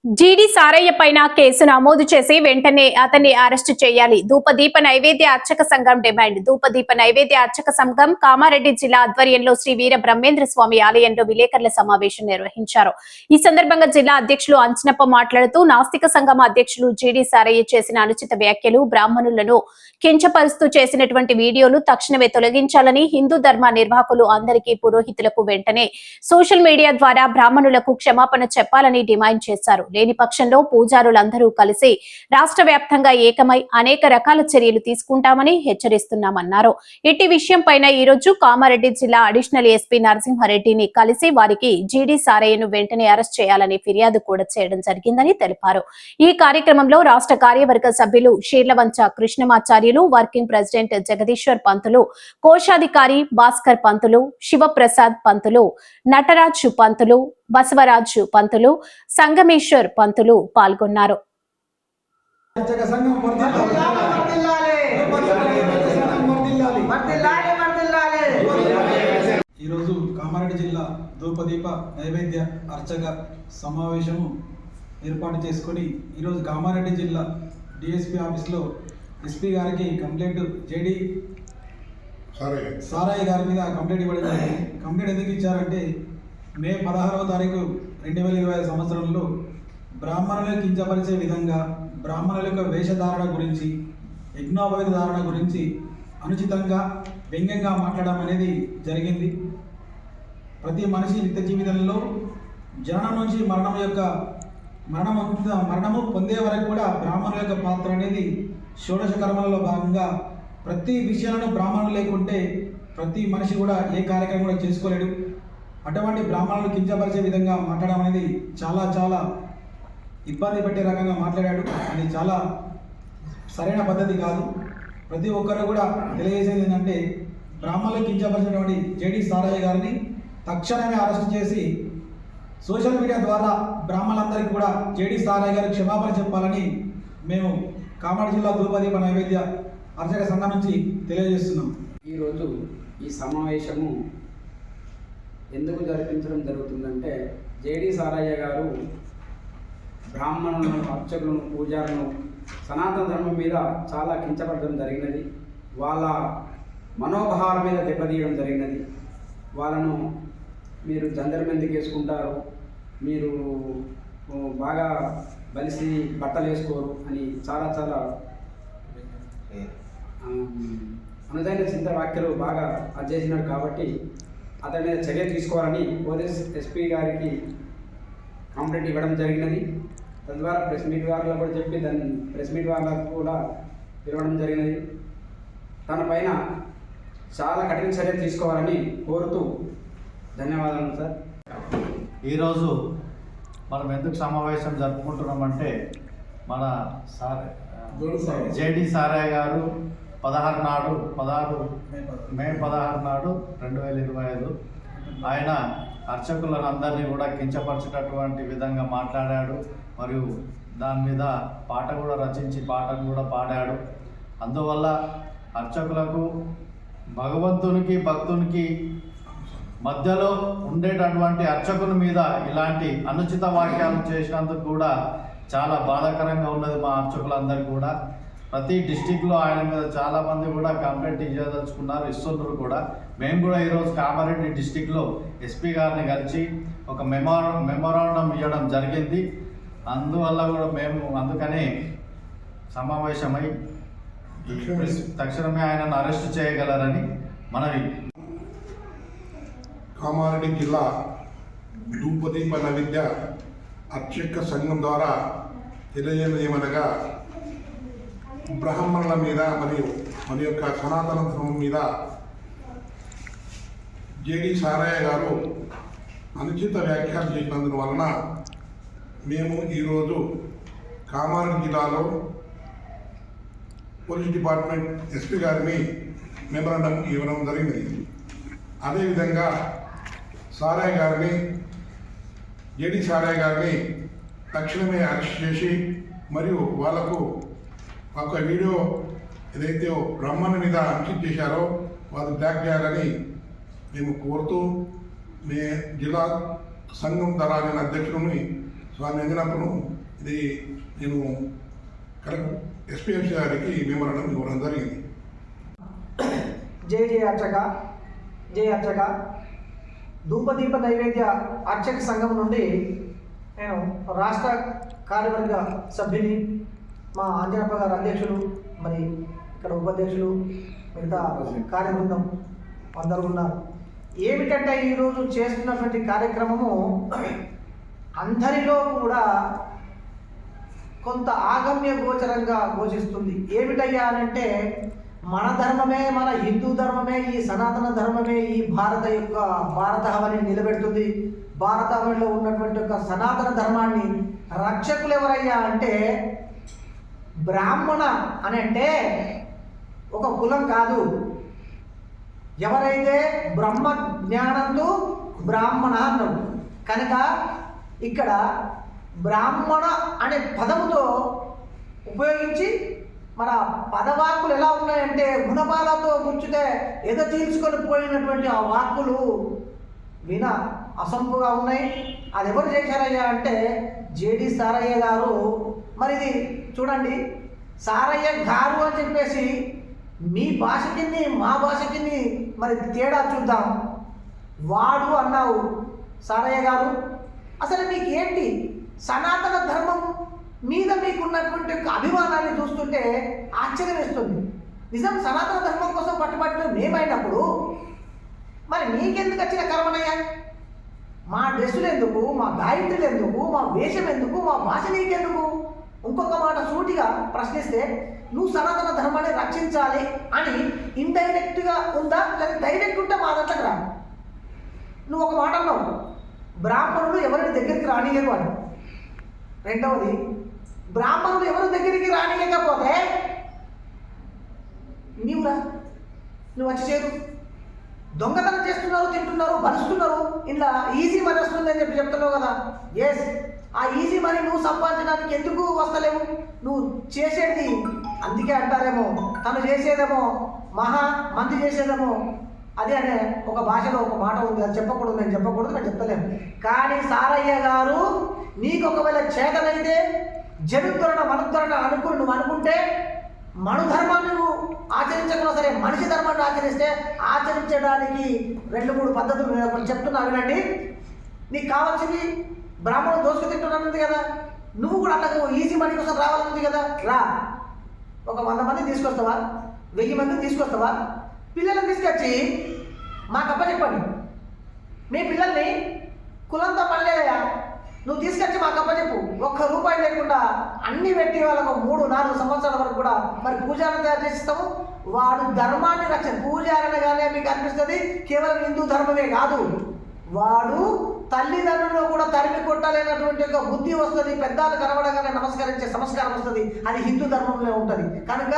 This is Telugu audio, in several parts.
జీడీ సారయ్య పైన కేసు నమోదు చేసి వెంటనే అతన్ని అరెస్టు చేయాలి. ధూపదీప నైవేద్య అర్చక సంఘం డిమాండ్. ధూపదీప నైవేద్య అర్చక సంఘం కామారెడ్డి జిల్లా ఆధ్వర్యంలో శ్రీ వీర బ్రహ్మేంద్ర స్వామి ఆలయంలో విలేకరుల సమావేశం నిర్వహించారు. ఈ సందర్భంగా జిల్లా అధ్యక్షులు అంచనప్ప మాట్లాడుతూ నాస్తిక సంఘం అధ్యక్షులు జీడీ సారయ్య చేసిన అనుచిత వ్యాఖ్యలు, బ్రాహ్మణులను కించపరుస్తూ చేసినటువంటి వీడియోలు తక్షణమే తొలగించాలని, హిందూ ధర్మ నిర్వాహకులు అందరికీ పురోహితులకు వెంటనే సోషల్ మీడియా ద్వారా బ్రాహ్మణులకు క్షమాపణ చెప్పాలని డిమాండ్ చేశారు. లేని పక్షంలో పూజారులందరూ కలిసి రాష్ట్ర వ్యాప్తంగా ఏకమై అనేక రకాల చర్యలు తీసుకుంటామని హెచ్చరిస్తున్నామన్నారు. ఇట్టి విషయంపైన ఈ రోజు కామారెడ్డి జిల్లా అడిషనల్ ఎస్పీ నరసింహారెడ్డిని కలిసి వారికి జీడీ సారయ్యను వెంటనే అరెస్ట్ చేయాలని ఫిర్యాదు కూడా చేయడం జరిగిందని తెలిపారు. ఈ కార్యక్రమంలో రాష్ట్ర కార్యవర్గ సభ్యులు షీర్లవంచ కృష్ణమాచార్యులు, వర్కింగ్ ప్రెసిడెంట్ జగదీశ్వర్ పంతులు, కోశాధికారి భాస్కర్ పంతులు, శివప్రసాద్ పంతులు, నటరాజు పంతులు, బసవరాజు పంతులు, సంగమేశ్వర్ పంతులు పాల్గొన్నారు. ఈరోజు కామారెడ్డి జిల్లా ధూపదీప నైవేద్య అర్చక సమావేశము ఏర్పాటు చేసుకొని ఈరోజు కామారెడ్డి జిల్లా డిఎస్పీ ఆఫీస్లో ఎస్పీ గారికి కంప్లైంట్ జేడీ సారయ్య గారి మీద కంప్లైంట్ ఇవ్వడం జరిగింది. కంప్లైంట్ ఎందుకు ఇచ్చారంటే మే 16వ తారీఖు 2025 సంవత్సరంలో బ్రాహ్మణులను కించపరిచే విధంగా బ్రాహ్మణుల యొక్క వేషధారణ గురించి, యజ్ఞోపవేత ధారణ గురించి అనుచితంగా వ్యంగ్యంగా మాట్లాడడం అనేది జరిగింది. ప్రతి మనిషి నిత్య జీవితంలో జననం నుంచి మరణము పొందే వరకు కూడా బ్రాహ్మణుల యొక్క పాత్ర అనేది షోడశ కర్మలలో భాగంగా ప్రతి విషయాలను బ్రాహ్మణులు లేకుంటే ప్రతి మనిషి కూడా ఏ కార్యక్రమం కూడా చేసుకోలేడు. అటువంటి బ్రాహ్మణులు కించపరిచే విధంగా మాట్లాడడం అనేది చాలా ఇబ్బంది పెట్టే రకంగా మాట్లాడాడు. అది చాలా సరైన పద్ధతి కాదు. ప్రతి ఒక్కరు కూడా తెలియజేసేది ఏంటంటే బ్రాహ్మణులు కించపరిచినటువంటి జేడీ సారయ్య గారిని తక్షణమే అరెస్ట్ చేసి సోషల్ మీడియా ద్వారా బ్రాహ్మణులందరికీ కూడా జేడీ సారయ్య గారికి క్షమాపణ చెప్పాలని మేము కామారెడ్డి జిల్లా ధూపదీప నైవేద్య అర్చక సంఘం నుంచి తెలియజేస్తున్నాం. ఈరోజు ఈ సమావేశము ఎందుకు జరిపించడం జరుగుతుందంటే జేడీ సారయ్య గారు బ్రాహ్మణులను, అర్చకులను, పూజారులను సనాతన ధర్మం మీద చాలా కించపడడం జరిగినది. వాళ్ళ మనోభావాల మీద దెబ్బతీయడం జరిగినది. వాళ్ళను మీరు జందరం ఎందుకు వేసుకుంటారు, మీరు బాగా బలిసి బట్టలు వేసుకోరు అని చాలా అనుదైన చింత వ్యాఖ్యలు బాగా అది చేసినాడు. కాబట్టి అతని మీద చర్య తీసుకోవాలని పోలీస్ ఎస్పీ గారికి కంప్లైంట్ ఇవ్వడం జరిగినది. తద్వారా ప్రెస్ మీట్ వారిలో కూడా చెప్పి దాన్ని ప్రెస్ మీట్ వారికి కూడా పిలవడం జరిగినది. తన పైన చాలా కఠిన చర్య తీసుకోవాలని కోరుతూ ధన్యవాదాలు సార్. ఈరోజు మనం ఎందుకు సమావేశం జరుపుకుంటున్నామంటే మన జేడీ సారయ్య గారు 16 మే 16 నాడు 2025 ఆయన అర్చకులను అందరినీ కూడా కించపరిచేటటువంటి విధంగా మాట్లాడాడు. మరియు దాని మీద పాట కూడా రచించి పాటను కూడా పాడాడు. అందువల్ల అర్చకులకు భగవంతునికి భక్తునికి మధ్యలో ఉండేటటువంటి అర్చకుని మీద ఇలాంటి అనుచిత వాక్యాలు చేసినందుకు కూడా చాలా బాధాకరంగా ఉన్నది. మా అర్చకులందరికీ కూడా ప్రతి డిస్టిక్లో ఆయన మీద చాలామంది కూడా కంప్లైంట్ ఇవ్వదలుచుకున్నారు, ఇస్తున్నారు కూడా. మేము కూడా ఈరోజు కామారెడ్డి డిస్టిక్లో ఎస్పీ గారిని కలిసి ఒక మెమోరాండం ఇవ్వడం జరిగింది. అందువల్ల కూడా మేము అందుకనే సమావేశమై తక్షణమే ఆయనను అరెస్ట్ చేయగలరని మనవి. కామారెడ్డి జిల్లా ధూపదీప నైవేద్య అర్చక సంఘం ద్వారా తెలియజేయడం ఏమనగా బ్రాహ్మణుల మీద మరియు మన యొక్క సనాతన ధర్మం మీద జేడీ సారయ్య గారు అనుచిత వ్యాఖ్యలు చేసినందున వలన మేము ఈరోజు కామారెడ్డి జిల్లాలో పోలీస్ డిపార్ట్మెంట్ ఎస్పీ గారిని మెమరాండం ఇవ్వడం జరిగింది. అదేవిధంగా సారయ్య గారిని, జేడీ సారయ్య గారిని తక్షణమే అరెస్ట్ చేసి మరియు వాళ్లకు ఒక వీడియో ఏదైతే బ్రాహ్మణుని మీద అనుచిత చేశారో వాళ్ళు బ్లాక్ చేయాలని మేము కోరుతూ జిల్లా సంఘం తరాలని అధ్యక్షుడిని సో అని అందినప్పుడు ఇది నేను ఎస్పీఎంసీ గారికి మెమోరాండం ఇవ్వడం జరిగింది. జై అర్చక ధూపదీప నైవేద్య అర్చక సంఘం నుండి నేను రాష్ట్ర కార్యవర్గ సభ్యుని, మా ఆంజనప్ప గారు అధ్యక్షులు, మరి ఇక్కడ ఉపాధ్యక్షులు, మిగతా కార్యబృందం అందరూ ఉన్నారు. ఏమిటంటే ఈరోజు చేస్తున్నటువంటి కార్యక్రమము అందరిలో కూడా కొంత ఆగమ్య గోచరంగా ఘోషిస్తుంది. ఏమిటయ్యా అంటే మన ధర్మమే, మన హిందూ ధర్మమే, ఈ సనాతన ధర్మమే ఈ భారత హవని నిలబెడుతుంది. భారత హవనిలో ఉన్నటువంటి ఒక సనాతన ధర్మాన్ని రక్షకులు ఎవరయ్యా అంటే బ్రాహ్మణ అని అంటే ఒక కులం కాదు. ఎవరైతే బ్రహ్మ జ్ఞానంతో బ్రాహ్మణ అన్నాడు కనుక ఇక్కడ బ్రాహ్మణ అనే పదముతో ఉపయోగించి మన పదవాక్కులు ఎలా ఉన్నాయంటే గుణపాలతో గుర్చితే ఎద చీల్చుకొని పోయినటువంటి ఆ వాక్కులు విన అసంపుగా ఉన్నాయి. అది ఎవరు చేశారయ్యా అంటే జేడి సారయ్య గారు. మరి ఇది చూడండి, సారయ్య గారు అని చెప్పేసి మీ భాషకి మా భాషకి మరి తేడా చూద్దాం. వాడు అన్నావు సారయ్య గారు, అసలు మీకు ఏంటి సనాతన ధర్మం మీద మీకున్నటువంటి ఒక అభిమానాన్ని చూస్తుంటే ఆశ్చర్యం వేస్తుంది. నిజం సనాతన ధర్మం కోసం పట్టుబట్టిన మేమైనప్పుడు మరి నీకెందుకు వచ్చిన కర్మనయ్యా? మా డ్రెస్సులు ఎందుకు, మా గాయత్రులు ఎందుకు, మా వేషం ఎందుకు, మా భాష నీకెందుకు? ఇంకొక మాట సూటిగా ప్రశ్నిస్తే నువ్వు సనాతన ధర్మాన్ని రక్షించాలి అని ఇండైరెక్ట్గా ఉందా లేదా డైరెక్ట్ ఉంటే మా దగ్గర రా. నువ్వు ఒక మాట అన్నావు, బ్రాహ్మణులు ఎవరి దగ్గరికి రానియరు అని. రెండవది, బ్రాహ్మణులు ఎవరి దగ్గరికి రానియకపోతే నీవురా, నువ్వు వచ్చి చేరు. దొంగతనం చేస్తున్నారు, తింటున్నారు, బలుస్తున్నారు, ఇలా ఈజీ మనీ వస్తుంది అని చెప్తున్నావు కదా. ఎస్, ఆ ఈజీ మనీ నువ్వు సంపాదించడానికి ఎందుకు వస్తలేవు? నువ్వు చేసేది అందుకే అంటారేమో, తను చేసేదేమో మహా మంది చేసేదేమో అదే అనే ఒక భాషలో ఒక మాట ఉంది. అది చెప్పకూడదు, నేను చెప్తలేము. కానీ సారయ్య గారు నీకు ఒకవేళ చేతనైతే జనుద్ధరణ మనుద్ధరణ నువ్వు అనుకుంటే మనుధర్మాన్ని నువ్వు ఆచరించకుండా సరే మనిషి ధర్మాన్ని ఆచరిస్తే ఆచరించడానికి 2-3 పద్ధతులు నేను ఒకటి చెప్తున్నా వినండి. నీకు కావాల్సింది బ్రాహ్మణులు దోసుకు తింటున్నాను కదా, నువ్వు కూడా అట్లా ఈజీ మనీ కోసం రావాలనుంది కదా, రా. ఒక 100 మందిని తీసుకొస్తావా, 1000 మందిని తీసుకొస్తావా? పిల్లల్ని తీసుకొచ్చి మాకు అప్పచెప్పండి. మీ పిల్లల్ని కులంతో పనిలేదయా, నువ్వు తీసుకొచ్చి మాకు అప్పచెప్పు. ₹1 లేకుండా అన్ని పెట్టి వాళ్ళకు 3-4 సంవత్సరాల వరకు కూడా మరి పూజారిని తయారు చేసిస్తాము. వాడు ధర్మాన్ని రక్షణ పూజారనగానే మీకు అనిపిస్తుంది కేవలం హిందూ ధర్మమే కాదు, వాడు తల్లిదండ్రులు కూడా తరిమి కొట్టాలనేటువంటి ఒక బుద్ధి వస్తుంది. పెద్దలు కనబడగానే నమస్కరించే సంస్కారం వస్తుంది. అది హిందూ ధర్మంలో ఉంటుంది. కనుక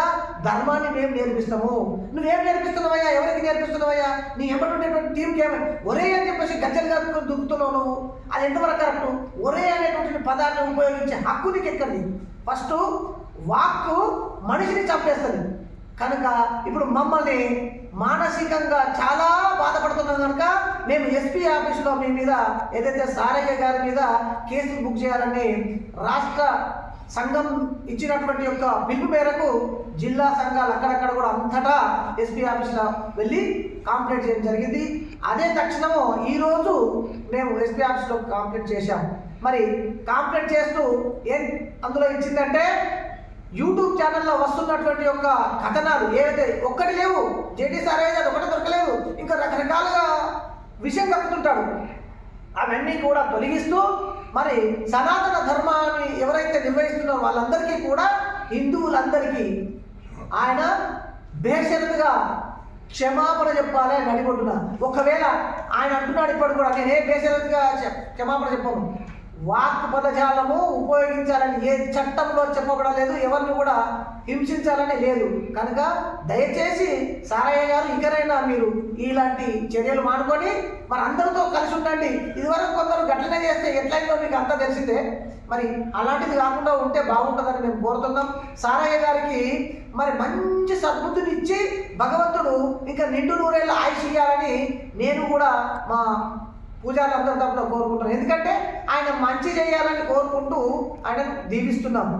ధర్మాన్ని మేము నేర్పిస్తాము. నువ్వేం నేర్పిస్తున్నావయ్యా? ఎవరికి నేర్పిస్తున్నావయ్యా? నీ ఎంబడుండేటువంటి టీంకి ఏమైనా ఒరే అని చెప్పేసి గజ్జలు కట్టుకొని దుక్కుతున్నావు నువ్వు. అది ఎంతవరకు కరెక్ట్? ఒరే అనేటువంటి పదాన్ని ఉపయోగించే హక్కు నీకు ఎక్కడిది? ఫస్ట్ వాక్కు మనిషిని చంపేస్తుంది. కనుక ఇప్పుడు మమ్మల్ని మానసికంగా చాలా బాధపడుతున్నాం కనుక మేము ఎస్పీ ఆఫీసులో మీ మీద ఏదైతే సారయ్య గారి మీద కేసులు బుక్ చేయాలని రాష్ట్ర సంఘం ఇచ్చినటువంటి యొక్క పిలుపు మేరకు జిల్లా సంఘాలు అక్కడక్కడ కూడా అంతటా ఎస్పీ ఆఫీసులో వెళ్ళి కంప్లైంట్ చేయడం జరిగింది. అదే తక్షణము ఈరోజు మేము ఎస్పీ ఆఫీసులో కంప్లైంట్ చేశాం. మరి కంప్లైంట్ చేస్తూ ఏం అందులో ఇచ్చిందంటే యూట్యూబ్ ఛానల్లో వస్తున్నటువంటి యొక్క కథనాలు ఏవైతే ఒక్కటి లేవు, జేడీ సారయ్య అది ఒకటి దొరకలేదు, ఇంకా రకరకాలుగా విషయం కప్పుతుంటాడు. అవన్నీ కూడా తొలగిస్తూ మరి సనాతన ధర్మాన్ని ఎవరైతే నిర్వహిస్తున్నారో వాళ్ళందరికీ కూడా హిందువులందరికీ ఆయన బేషరతుగా క్షమాపణ చెప్పాలి అని అడిగొంటున్నా. ఒకవేళ ఆయన అంటున్నాడు ఇప్పుడు కూడా నేనే బేషరతుగా క్షమాపణ చెప్పను. వాక్ పదజాలము ఉపయోగించాలని ఏ చట్టంలో చెప్పబడలేదు, ఎవరిని కూడా హింసించాలని లేదు. కనుక దయచేసి సారయ్య గారు ఇకరైనా మీరు ఇలాంటి చర్యలు మానుకొని మరి అందరితో కలిసి ఉండండి. ఇదివరకు కొందరు గట్లనే చేస్తే ఎట్లయిందో మీకు అంతా తెలిసిందే. మరి అలాంటిది కాకుండా ఉంటే బాగుంటుందని మేము కోరుతున్నాం. సారయ్య గారికి మరి మంచి సద్బుద్ధిని ఇచ్చి భగవంతుడు ఇంకా నిండు 100 ఏళ్ళ ఆయుష్ ఇవ్వాలని నేను కూడా మా పూజారులందరి తరఫున కోరుకుంటున్నాం. ఎందుకంటే ఆయన మంచి చేయాలని కోరుకుంటూ ఆయన దీవిస్తున్నాము.